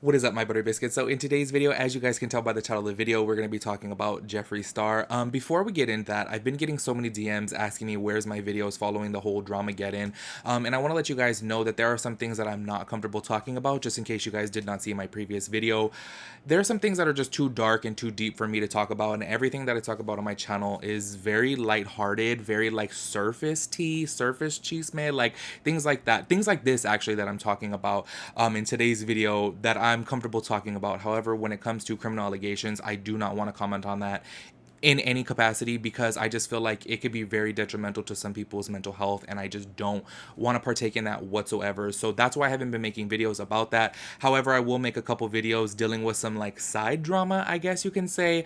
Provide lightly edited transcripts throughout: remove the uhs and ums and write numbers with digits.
What is up, my butter biscuits? So in today's video, as you guys can tell by the title of the video, we're going to be talking about Jeffree Star. Before we get into that, I've been getting so many DMs asking me where's my videos following the whole Dramageddon. And I want to let you guys know that there are some things that I'm not comfortable talking about, just in case you guys did not see my previous video. There are some things that are just too dark and too deep for me to talk about, and everything that I talk about on my channel is very lighthearted, very like surface tea, surface chisme, like things like that. Things like this actually that I'm talking about in today's video that I'm comfortable talking about. However, when it comes to criminal allegations, I do not want to comment on that in any capacity because I just feel like it could be very detrimental to some people's mental health, and I just don't want to partake in that whatsoever. So that's why I haven't been making videos about that. However, I will make a couple videos dealing with some like side drama, I guess you can say,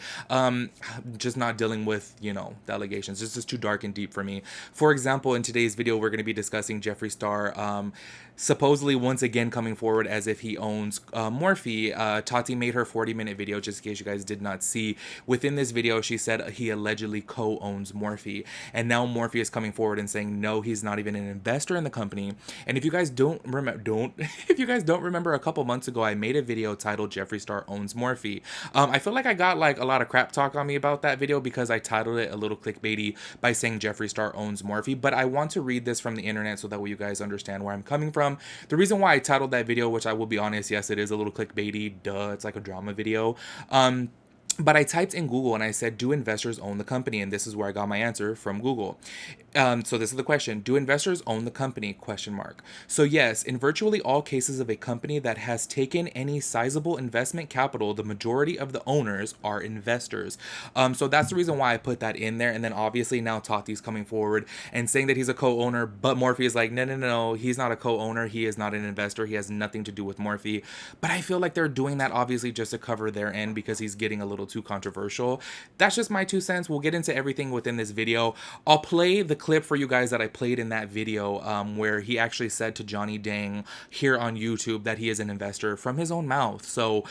just not dealing with, you know, the allegations. It's just too dark and deep for me. For example, in today's video, we're going to be discussing Jeffree Star supposedly once again coming forward as if he owns Morphe. Tati made her 40-minute video, just in case you guys did not see. Within this video, she said he allegedly co-owns Morphe, and now Morphe is coming forward and saying no, he's not even an investor in the company. And if you guys don't remember, a couple months ago I made a video titled Jeffree Star owns Morphe. I feel like I got like a lot of crap talk on me about that video because I titled it a little clickbaity by saying Jeffree Star owns Morphe, but I want to read this from the internet so that way you guys understand where I'm coming from. The reason why I titled that video, which I will be honest, yes, it is a little clickbaity, duh, it's like a drama video. But I typed in Google and I said, do investors own the company? And this is where I got my answer from Google. So this is the question. Do investors own the company? Question mark. So yes, in virtually all cases of a company that has taken any sizable investment capital, the majority of the owners are investors. So that's the reason why I put that in there. And then obviously now Tati's coming forward and saying that he's a co-owner, but Morphe is like, no, he's not a co-owner. He is not an investor. He has nothing to do with Morphe. But I feel like they're doing that obviously just to cover their end because he's getting a little too controversial. That's just my 2 cents. We'll get into everything within this video. I'll play the clip for you guys that I played in that video where he actually said to Johnny Dang here on YouTube that he is an investor from his own mouth. So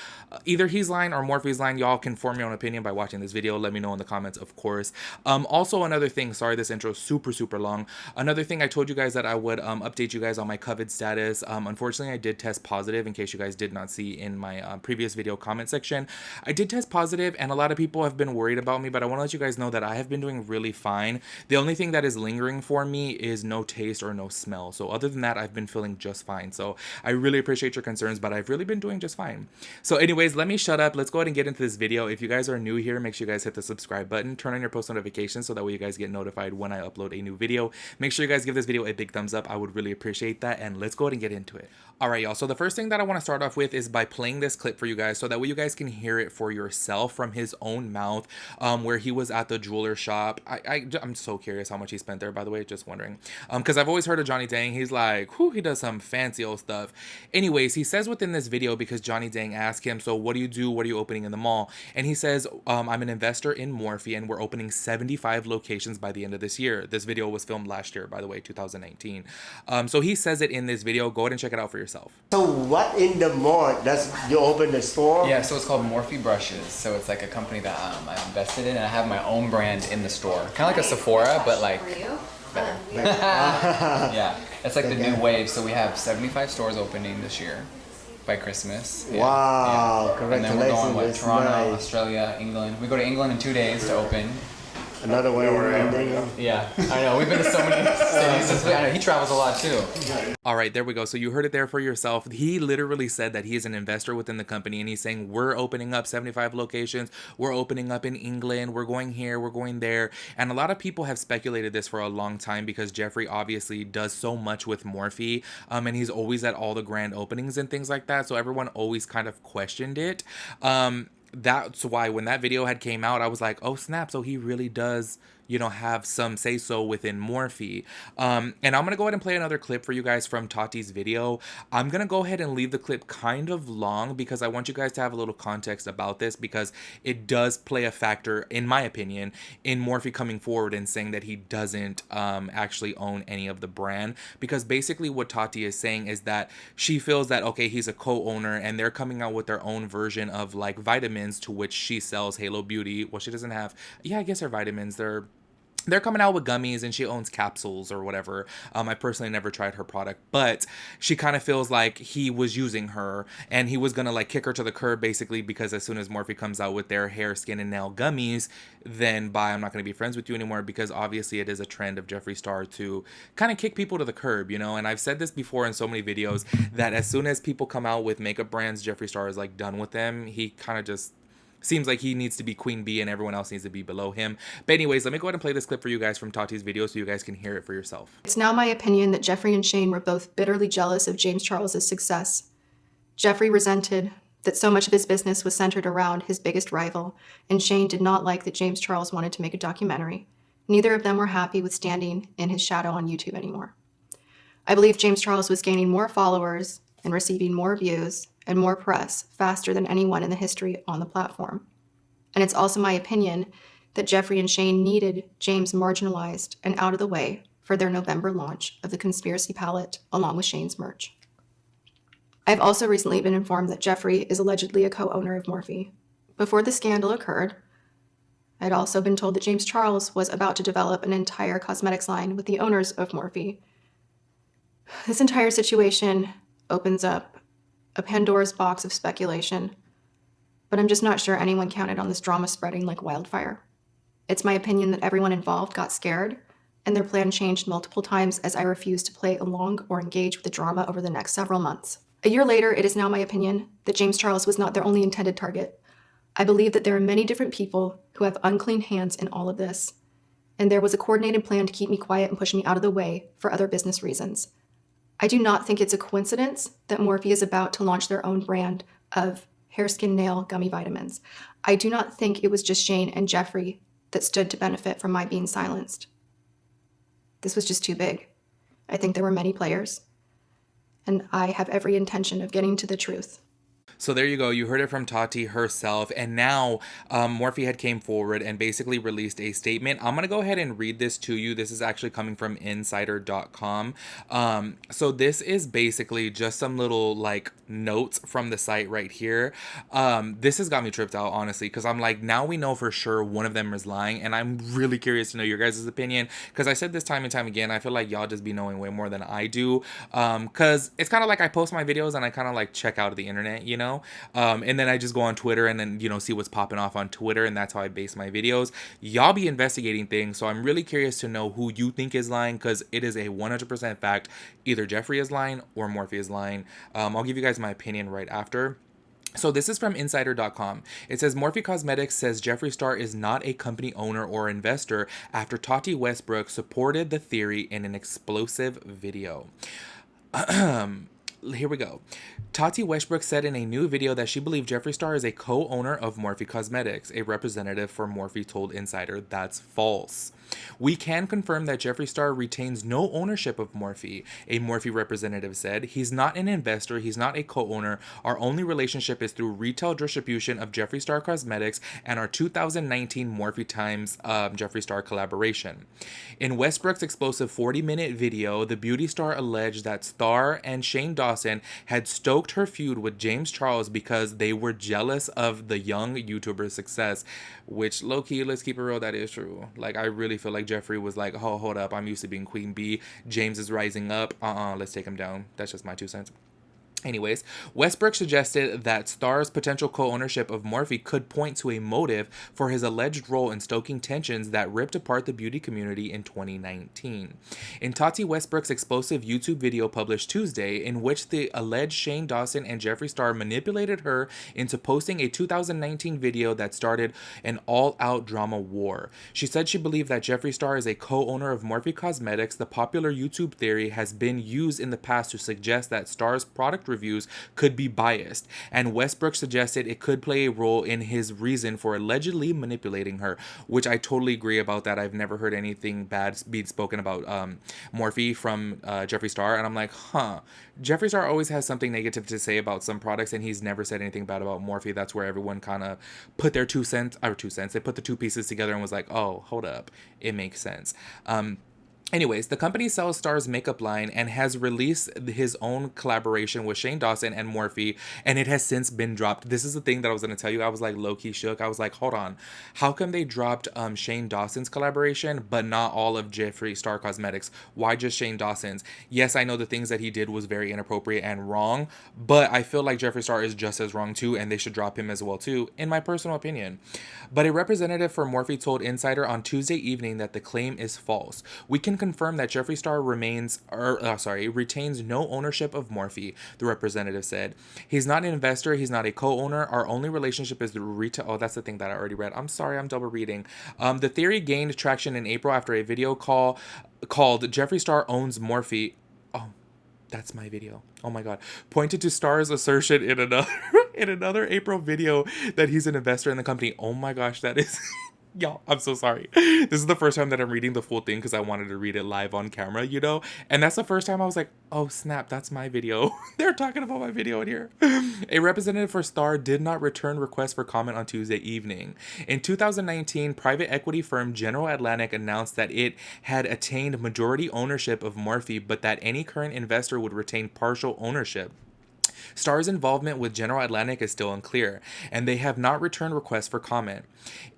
either he's lying or Morphe's lying. Y'all can form your own opinion by watching this video. Let me know in the comments, of course. Also, another thing, sorry, this intro is super long. Another thing, I told you guys that I would update you guys on my COVID status. Unfortunately, I did test positive, in case you guys did not see in my previous video comment section. I did test positive, and a lot of people have been worried about me, but I want to let you guys know that I have been doing really fine. The only thing that is lingering for me is no taste or no smell. So other than that, I've been feeling just fine. So I really appreciate your concerns, but I've really been doing just fine. So anyways, let me shut up. Let's go ahead and get into this video. If you guys are new here, make sure you guys hit the subscribe button, turn on your post notifications so that way you guys get notified when I upload a new video. Make sure you guys give this video a big thumbs up. I would really appreciate that, and let's go ahead and get into it. All right, y'all. So the first thing that I want to start off with is by playing this clip for you guys so that way you guys can hear it for yourself from his own mouth, where he was at the jeweler shop. I'm so curious how much he spent there, by the way, just wondering. Because I've always heard of Johnny Dang. He's like, whew, he does some fancy old stuff. Anyways, he says within this video, because Johnny Dang asked him, so what do you do? What are you opening in the mall? And he says, I'm an investor in Morphe, and we're opening 75 locations by the end of this year. This video was filmed last year, by the way, 2019. So he says it in this video. Go ahead and check it out for yourself. So what in the mall? Does you open the store? Yeah, so it's called Morphe Brushes. So it's like a company that I invested in, and I have my own brand in the store. Kind of like a Sephora, but like better. Yeah, it's like the new wave. So we have 75 stores opening this year by Christmas. Yeah. Wow, yeah. congratulations. And then we're going with Toronto, nice. Australia, England. We go to England in 2 days to open. Another way around England. Yeah, I know. We've been to so many cities. I know he travels a lot too. All right, there we go. So you heard it there for yourself. He literally said that he is an investor within the company, and he's saying we're opening up 75 locations. We're opening up in England. We're going here. We're going there. And a lot of people have speculated this for a long time because Jeffree obviously does so much with Morphe, and he's always at all the grand openings and things like that. So everyone always kind of questioned it. That's why when that video had came out, I was like, oh snap, so he really does, you know, have some say so within Morphe. And I'm gonna go ahead and play another clip for you guys from Tati's video. I'm gonna go ahead and leave the clip kind of long because I want you guys to have a little context about this, because it does play a factor, in my opinion, in Morphe coming forward and saying that he doesn't actually own any of the brand. Because basically what Tati is saying is that she feels that, okay, he's a co-owner and they're coming out with their own version of like vitamins, to which she sells Halo Beauty. Well, she doesn't have, yeah, I guess her vitamins, they're they're coming out with gummies, and she owns capsules or whatever. I personally never tried her product, but she kind of feels like he was using her, and he was gonna like kick her to the curb basically, because as soon as Morphe comes out with their hair, skin, and nail gummies, then bye, I'm not gonna be friends with you anymore, because obviously it is a trend of Jeffree Star to kind of kick people to the curb, you know. And I've said this before in so many videos that as soon as people come out with makeup brands, Jeffree Star is like done with them. He kind of just seems like he needs to be queen bee and everyone else needs to be below him. But anyways, let me go ahead and play this clip for you guys from Tati's video so you guys can hear it for yourself. It's now my opinion that Jeffree and Shane were both bitterly jealous of James Charles's success. Jeffree resented that so much of his business was centered around his biggest rival, and Shane did not like that James Charles wanted to make a documentary. Neither of them were happy with standing in his shadow on YouTube anymore. I believe James Charles was gaining more followers and receiving more views and more press faster than anyone in the history on the platform. And it's also my opinion that Jeffree and Shane needed James marginalized and out of the way for their November launch of the Conspiracy Palette along with Shane's merch. I've also recently been informed that Jeffree is allegedly a co-owner of Morphe. Before the scandal occurred, I'd also been told that James Charles was about to develop an entire cosmetics line with the owners of Morphe. This entire situation opens up a Pandora's box of speculation, but I'm just not sure anyone counted on this drama spreading like wildfire. It's my opinion that everyone involved got scared, and their plan changed multiple times as I refused to play along or engage with the drama over the next several months. A year later, it is now my opinion that James Charles was not their only intended target. I believe that there are many different people who have unclean hands in all of this, and there was a coordinated plan to keep me quiet and push me out of the way for other business reasons. I do not think it's a coincidence that Morphe is about to launch their own brand of hair, skin, nail gummy vitamins. I do not think it was just Shane and Jeffree that stood to benefit from my being silenced. This was just too big. I think there were many players, and I have every intention of getting to the truth. So there you go. You heard it from Tati herself. And now Morphe had came forward and basically released a statement. I'm going to go ahead and read this to you. This is actually coming from insider.com. So this is basically just some little like notes from the site right here. This has got me tripped out, honestly, because I'm like, now we know for sure one of them is lying. And I'm really curious to know your guys' opinion, because I said this time and time again, I feel like y'all just be knowing way more than I do. Because it's kind of like I post my videos and I kind of like check out of the internet, you know? And then I just go on Twitter and then, you know, see what's popping off on Twitter, and that's how I base my videos. Y'all be investigating things, so I'm really curious to know who you think is lying, because it is a 100% fact. Either Jeffree is lying or Morphe is lying. I'll give you guys my opinion right after. So this is from insider.com. It says Morphe Cosmetics says Jeffree Star is not a company owner or investor after Tati Westbrook supported the theory in an explosive video. Here we go. Tati Westbrook said in a new video that she believed Jeffree Star is a co-owner of Morphe Cosmetics. A representative for Morphe told Insider that's false. We can confirm that Jeffree Star retains no ownership of Morphe, a Morphe representative said. He's not an investor. He's not a co-owner. Our only relationship is through retail distribution of Jeffree Star Cosmetics and our 2019 Morphe Times Jeffree Star collaboration. In Westbrook's explosive 40-minute video, the beauty star alleged that Star and Shane Dawson had stoked her feud with James Charles because they were jealous of the young YouTuber's success, which low-key, let's keep it real, that is true. Like, I really feel like Jeffree was like, oh, hold up, I'm used to being queen bee. James is rising up. Let's take him down. That's just my 2 cents. Anyways, Westbrook suggested that Star's potential co-ownership of Morphe could point to a motive for his alleged role in stoking tensions that ripped apart the beauty community in 2019. In Tati Westbrook's explosive YouTube video published Tuesday, in which the alleged Shane Dawson and Jeffree Star manipulated her into posting a 2019 video that started an all-out drama war. She said she believed that Jeffree Star is a co-owner of Morphe Cosmetics. The popular YouTube theory has been used in the past to suggest that Star's product reviews could be biased, and Westbrook suggested it could play a role in his reason for allegedly manipulating her, which I totally agree about that. I've never heard anything bad being spoken about Morphe from Jeffree Star, and I'm like, Jeffree Star always has something negative to say about some products, and he's never said anything bad about Morphe. That's where everyone kind of put their 2 cents, they put the two pieces together and was like, oh, hold up, it makes sense. Anyways, the company sells Star's makeup line and has released his own collaboration with Shane Dawson and Morphe, and it has since been dropped. This is the thing that I was going to tell you. I was like low-key shook. I was like, hold on. How come they dropped Shane Dawson's collaboration, but not all of Jeffree Star Cosmetics? Why just Shane Dawson's? Yes, I know the things that he did was very inappropriate and wrong, but I feel like Jeffree Star is just as wrong too, and they should drop him as well too, in my personal opinion. But a representative for Morphe told Insider on Tuesday evening that the claim is false. We can confirm that Jeffree Star retains no ownership of Morphe, the representative said. He's not an investor. He's not a co-owner. Our only relationship is the retail. Oh, that's the thing that I already read. I'm sorry, I'm double reading. The theory gained traction in April after a video called Jeffree Star Owns Morphe. Oh, that's my video. Oh my God. Pointed to Star's assertion in another in another April video that he's an investor in the company. Oh my gosh, that is y'all, I'm so sorry. This is the first time that I'm reading the full thing because I wanted to read it live on camera, you know? And that's the first time I was like, oh snap, that's my video. They're talking about my video in here. A representative for Star did not return requests for comment on Tuesday evening. In 2019, private equity firm General Atlantic announced that it had attained majority ownership of Morphe, but that any current investor would retain partial ownership. Star's involvement with General Atlantic is still unclear, and they have not returned requests for comment.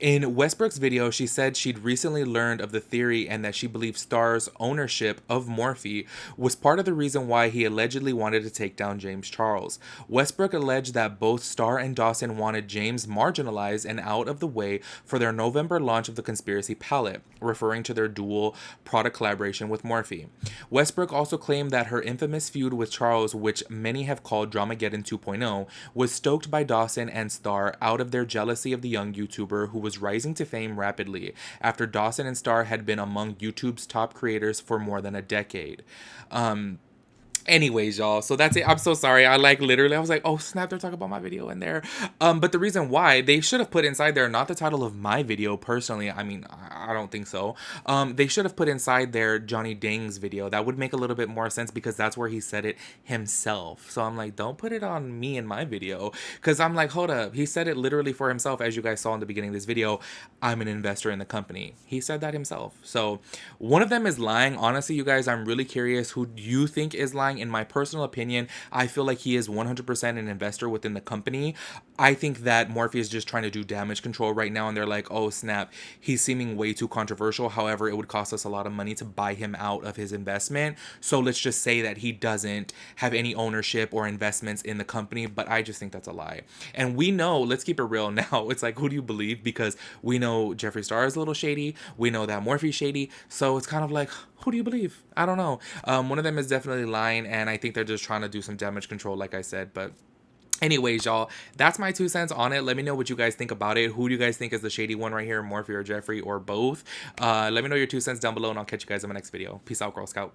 In Westbrook's video, she said she'd recently learned of the theory and that she believes Star's ownership of Morphe was part of the reason why he allegedly wanted to take down James Charles. Westbrook alleged that both Star and Dawson wanted James marginalized and out of the way for their November launch of the Conspiracy palette, referring to their dual product collaboration with Morphe. Westbrook also claimed that her infamous feud with Charles, which many have called Dramageddon 2.0, was stoked by Dawson and Star out of their jealousy of the young YouTuber who was rising to fame rapidly after Dawson and Star had been among YouTube's top creators for more than a decade. Anyways, y'all, so that's it. I'm so sorry. I was like, oh snap, they're talking about my video in there. But the reason why they should have put inside there, not the title of my video personally, I mean, I don't think so. They should have put inside there Johnny Dang's video. That would make a little bit more sense because that's where he said it himself. So I'm like, don't put it on me in my video, because I'm like, hold up, he said it literally for himself. As you guys saw in the beginning of this video, I'm an investor in the company. He said that himself. So one of them is lying. Honestly, you guys, I'm really curious who you think is lying. In my personal opinion, I feel like he is 100% an investor within the company. I think that Morphe is just trying to do damage control right now, and they're like, oh snap, he's seeming way too controversial. However, it would cost us a lot of money to buy him out of his investment. So let's just say that he doesn't have any ownership or investments in the company, but I just think that's a lie. And we know, let's keep it real now, it's like, who do you believe? Because we know Jeffree Star is a little shady. We know that Morphe's shady. So it's kind of like, who do you believe? I don't know. One of them is definitely lying, and I think they're just trying to do some damage control, like I said. But anyways, y'all, that's my 2 cents on it. Let me know what you guys think about it. Who do you guys think is the shady one right here, Morphe or Jeffree or both? Let me know your 2 cents down below, and I'll catch you guys in my next video. Peace out, Girl Scout.